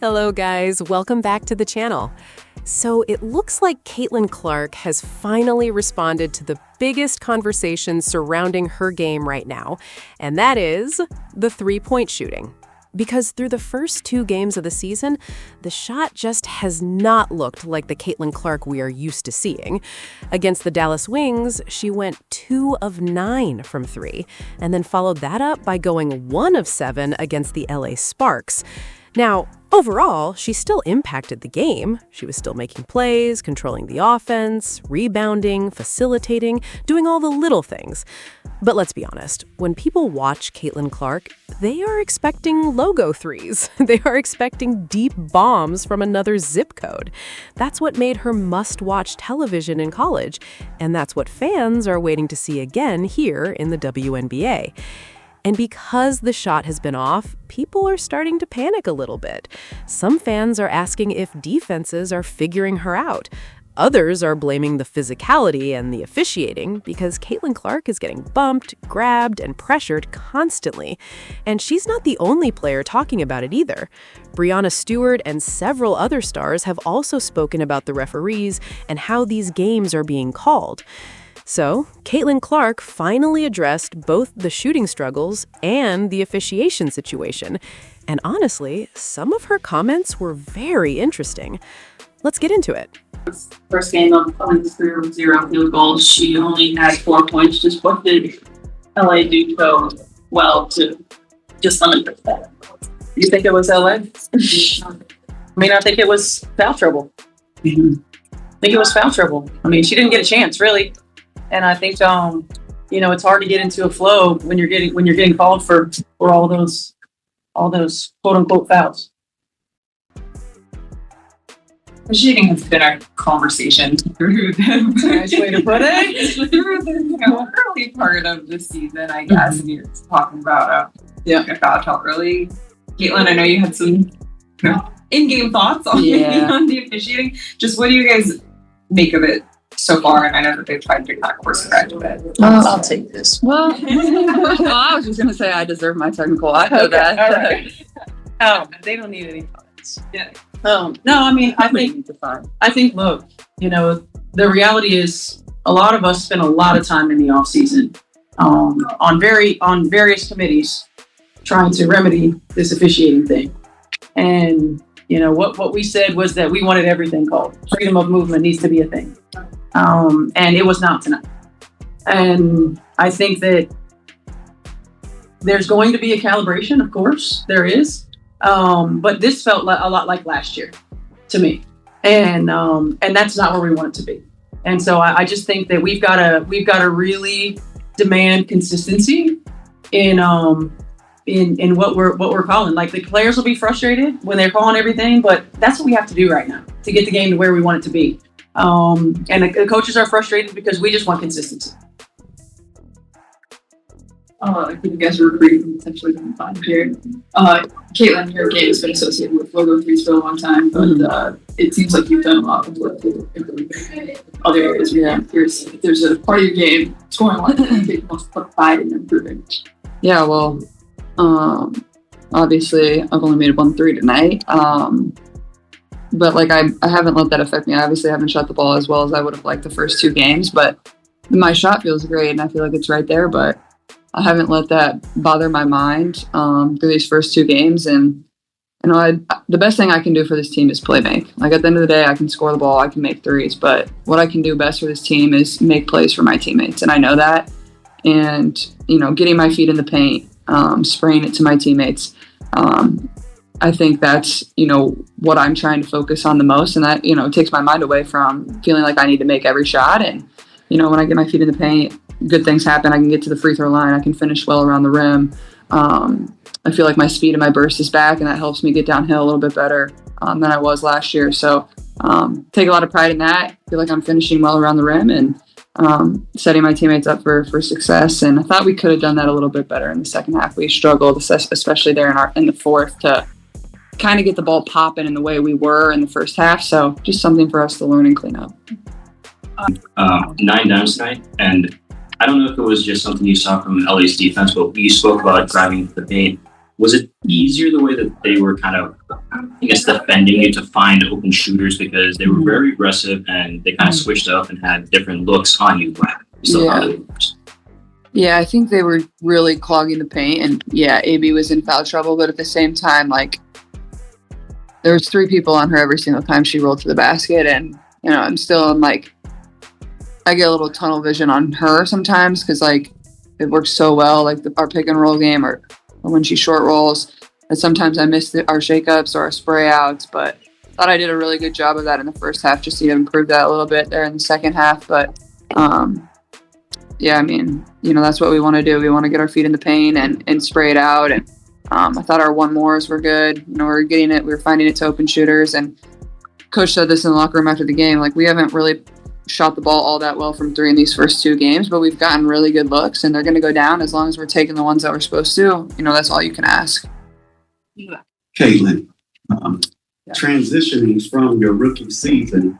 Hello guys, welcome back to the channel. So it looks like Caitlin Clark has finally responded to the biggest conversation surrounding her game right now, and that is the three-point shooting. Because through the first two games of the season, the shot just has not looked like the Caitlin Clark we are used to seeing. Against the Dallas Wings, she went 2 of 9 from 3, and then followed that up by going 1 of 7 against the LA Sparks. Now, overall, she still impacted the game. She was still making plays, controlling the offense, rebounding, facilitating, doing all the little things. But let's be honest, when people watch Caitlin Clark, they are expecting logo threes. They are expecting deep bombs from another zip code. That's what made her must-watch television in college, and that's what fans are waiting to see again here in the WNBA. And because the shot has been off, people are starting to panic a little bit. Some fans are asking if defenses are figuring her out. Others are blaming the physicality and the officiating because Caitlin Clark is getting bumped, grabbed, and pressured constantly. And she's not the only player talking about it either. Breanna Stewart and several other stars have also spoken about the referees and how these games are being called. So, Caitlin Clark finally addressed both the shooting struggles and the officiation situation. And honestly, some of her comments were very interesting. Let's get into it. First game of through 0 field goals, she only had 4 points. Just what did LA do so well to just limit that? You think it was LA? I mean, I think it was foul trouble. I think it was foul trouble. I mean, she didn't get a chance, really. And I think, it's hard to get into a flow when you're getting called for all those quote unquote fouls. Shooting has been a conversation through the Nice way to put it. through the early part of the season, I guess. And you're talking about a foul trouble early. Caitlin, I know you had some in-game thoughts on the officiating. Just what do you guys make of it so far? And I know that they've tried to not course correct a bit. I'll take this. Well, I was just going to say I deserve my technical. I know that. All right. They don't need any comments. Yeah. No, I mean, I think, look, the reality is a lot of us spend a lot of time in the off season, on various committees trying to remedy this officiating thing. And, what we said was that we wanted everything called. Freedom of movement needs to be a thing. And it was not tonight. And I think that there's going to be a calibration, of course, there is. But this felt a lot like last year to me. And that's not where we want it to be. And so I just think that we've got to really demand consistency in what we're calling. Like, the players will be frustrated when they're calling everything, but that's what we have to do right now to get the game to where we want it to be. And the coaches are frustrated because we just want consistency. I think you guys are recruiting potentially from fine here. Caitlin, your game has been associated with logo threes for a long time, but it seems like you've done a lot of work to improve other areas. Yeah. There's a part of your game, scoring one, you must put pride in improving. Yeah, well, obviously I've only made 1 3 tonight. But I haven't let that affect me. I obviously haven't shot the ball as well as I would have liked the first 2 games, but my shot feels great and I feel like it's right there, but I haven't let that bother my mind through these first 2 games. And the best thing I can do for this team is play make. Like, at the end of the day, I can score the ball, I can make threes, but what I can do best for this team is make plays for my teammates, and I know that. And getting my feet in the paint, spraying it to my teammates. I think that's what I'm trying to focus on the most, and that it takes my mind away from feeling like I need to make every shot. And when I get my feet in the paint, good things happen. I can get to the free throw line. I can finish well around the rim. I feel like my speed and my burst is back, and that helps me get downhill a little bit better than I was last year. So take a lot of pride in that. I feel like I'm finishing well around the rim and setting my teammates up for success. And I thought we could have done that a little bit better in the second half. We struggled, especially there in the fourth, to kind of get the ball popping in the way we were in the first half. So just something for us to learn and clean up. 9 downs tonight, and I don't know if it was just something you saw from LA's defense, but you spoke about driving the paint. Was it easier the way that they were kind of I guess, defending you to find open shooters because they were very aggressive and they kind of switched up and had different looks on you. But you still found it worked. Yeah, I think they were really clogging the paint, and yeah, AB was in foul trouble, but at the same time, like, there was 3 people on her every single time she rolled to the basket, and, you know, I'm still in, like, I get a little tunnel vision on her sometimes because, like, it works so well, like our pick and roll game or when she short rolls, and sometimes I miss our shakeups or our spray outs, but I thought I did a really good job of that in the first half, just to improve that a little bit there in the second half, but, yeah, I mean, you know, that's what we want to do. We want to get our feet in the paint and spray it out. And I thought our one mores were good. You know, we were finding it to open shooters. And Coach said this in the locker room after the game. Like, we haven't really shot the ball all that well from 3 in these first 2 games, but we've gotten really good looks, and they're going to go down as long as we're taking the ones that we're supposed to. You know, that's all you can ask. Caitlin, transitioning from your rookie season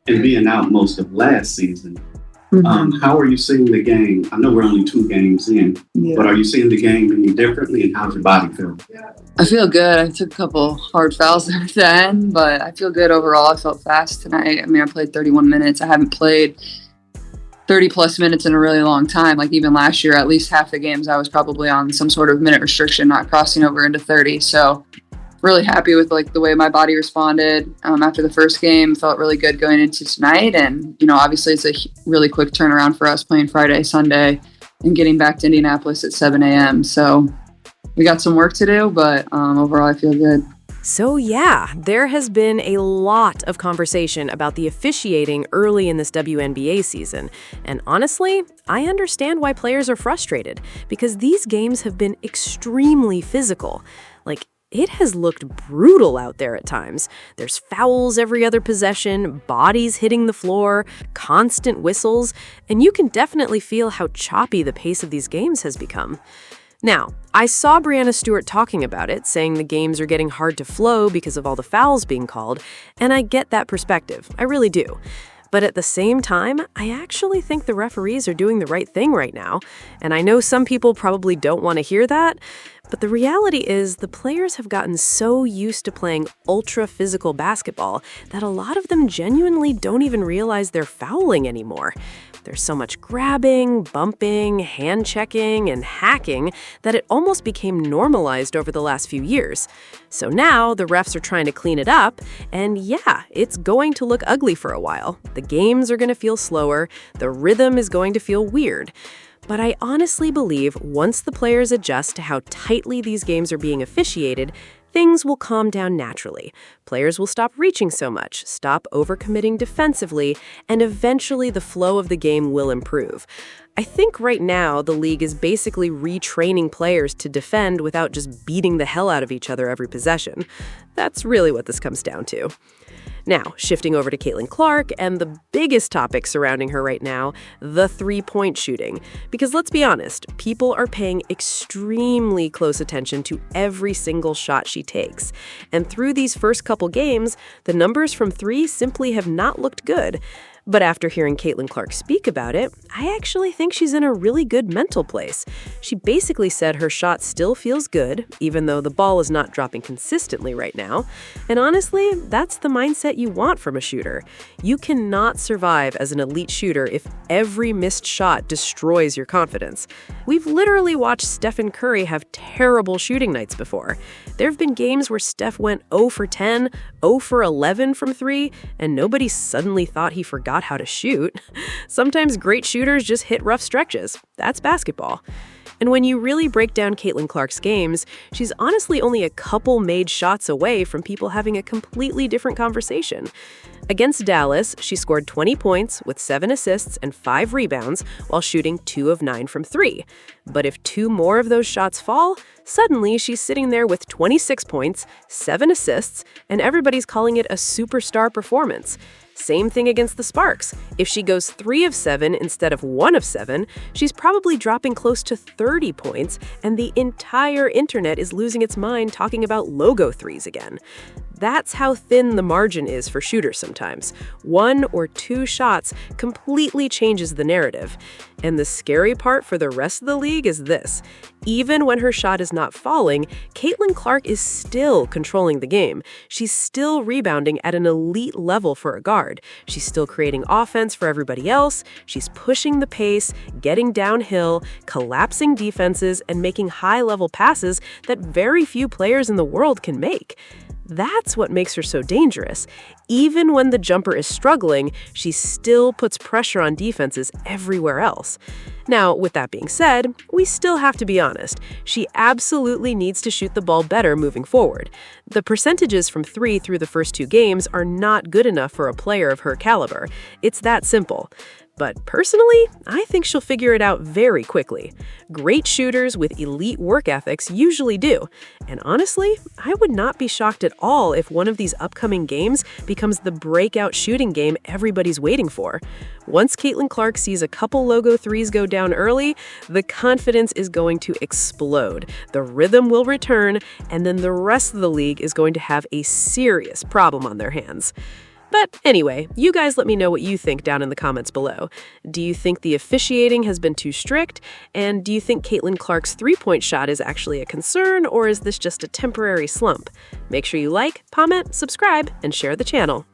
and being out most of last season, how are you seeing the game? I know we're only 2 games in, but are you seeing the game any differently, and how's your body feel? I feel good. I took a couple hard fouls there at the end, but I feel good overall. I felt fast tonight. I mean, I played 31 minutes. I haven't played 30-plus minutes in a really long time. Like, even last year, at least half the games I was probably on some sort of minute restriction, not crossing over into 30. So really happy with, like, the way my body responded after the first game. Felt really good going into tonight. And, you know, obviously it's a really quick turnaround for us playing Friday, Sunday, and getting back to Indianapolis at 7 a.m. So we got some work to do, but overall I feel good. So yeah, there has been a lot of conversation about the officiating early in this WNBA season. And honestly, I understand why players are frustrated, because these games have been extremely physical. Like, it has looked brutal out there at times. There's fouls every other possession, bodies hitting the floor, constant whistles, and you can definitely feel how choppy the pace of these games has become. Now, I saw Breanna Stewart talking about it, saying the games are getting hard to flow because of all the fouls being called, and I get that perspective. I really do. But at the same time, I actually think the referees are doing the right thing right now. And I know some people probably don't want to hear that, but the reality is the players have gotten so used to playing ultra-physical basketball that a lot of them genuinely don't even realize they're fouling anymore. There's so much grabbing, bumping, hand-checking, and hacking that it almost became normalized over the last few years. So now the refs are trying to clean it up, and yeah, it's going to look ugly for a while. The games are going to feel slower, the rhythm is going to feel weird. But I honestly believe once the players adjust to how tightly these games are being officiated, things will calm down naturally. Players will stop reaching so much, stop overcommitting defensively, and eventually the flow of the game will improve. I think right now the league is basically retraining players to defend without just beating the hell out of each other every possession. That's really what this comes down to. Now, shifting over to Caitlin Clark and the biggest topic surrounding her right now, the three-point shooting. Because let's be honest, people are paying extremely close attention to every single shot she takes. And through these first couple games, the numbers from 3 simply have not looked good. But after hearing Caitlin Clark speak about it, I actually think she's in a really good mental place. She basically said her shot still feels good, even though the ball is not dropping consistently right now. And honestly, that's the mindset you want from a shooter. You cannot survive as an elite shooter if every missed shot destroys your confidence. We've literally watched Stephen Curry have terrible shooting nights before. There have been games where Steph went 0 for 10, 0 for 11 from 3, and nobody suddenly thought he forgot how to shoot. Sometimes great shooters just hit rough stretches. That's basketball. And when you really break down Caitlin Clark's games, she's honestly only a couple made shots away from people having a completely different conversation. Against Dallas, she scored 20 points with 7 assists and 5 rebounds while shooting 2 of 9 from 3. But if 2 more of those shots fall, suddenly she's sitting there with 26 points, 7 assists, and everybody's calling it a superstar performance. Same thing against the Sparks. If she goes 3 of 7 instead of 1 of 7, she's probably dropping close to 30 points, and the entire internet is losing its mind talking about logo threes again. That's how thin the margin is for shooters sometimes. 1 or 2 shots completely changes the narrative. And the scary part for the rest of the league is this. Even when her shot is not falling, Caitlin Clark is still controlling the game. She's still rebounding at an elite level for a guard. She's still creating offense for everybody else. She's pushing the pace, getting downhill, collapsing defenses, and making high-level passes that very few players in the world can make. That's what makes her so dangerous. Even when the jumper is struggling, she still puts pressure on defenses everywhere else. Now, with that being said, we still have to be honest. She absolutely needs to shoot the ball better moving forward. The percentages from 3 through the first 2 games are not good enough for a player of her caliber. It's that simple. But personally, I think she'll figure it out very quickly. Great shooters with elite work ethics usually do. And honestly, I would not be shocked at all if one of these upcoming games becomes the breakout shooting game everybody's waiting for. Once Caitlin Clark sees a couple logo threes go down early, the confidence is going to explode. The rhythm will return, and then the rest of the league is going to have a serious problem on their hands. But anyway, you guys let me know what you think down in the comments below. Do you think the officiating has been too strict? And do you think Caitlin Clark's three-point shot is actually a concern, or is this just a temporary slump? Make sure you like, comment, subscribe, and share the channel.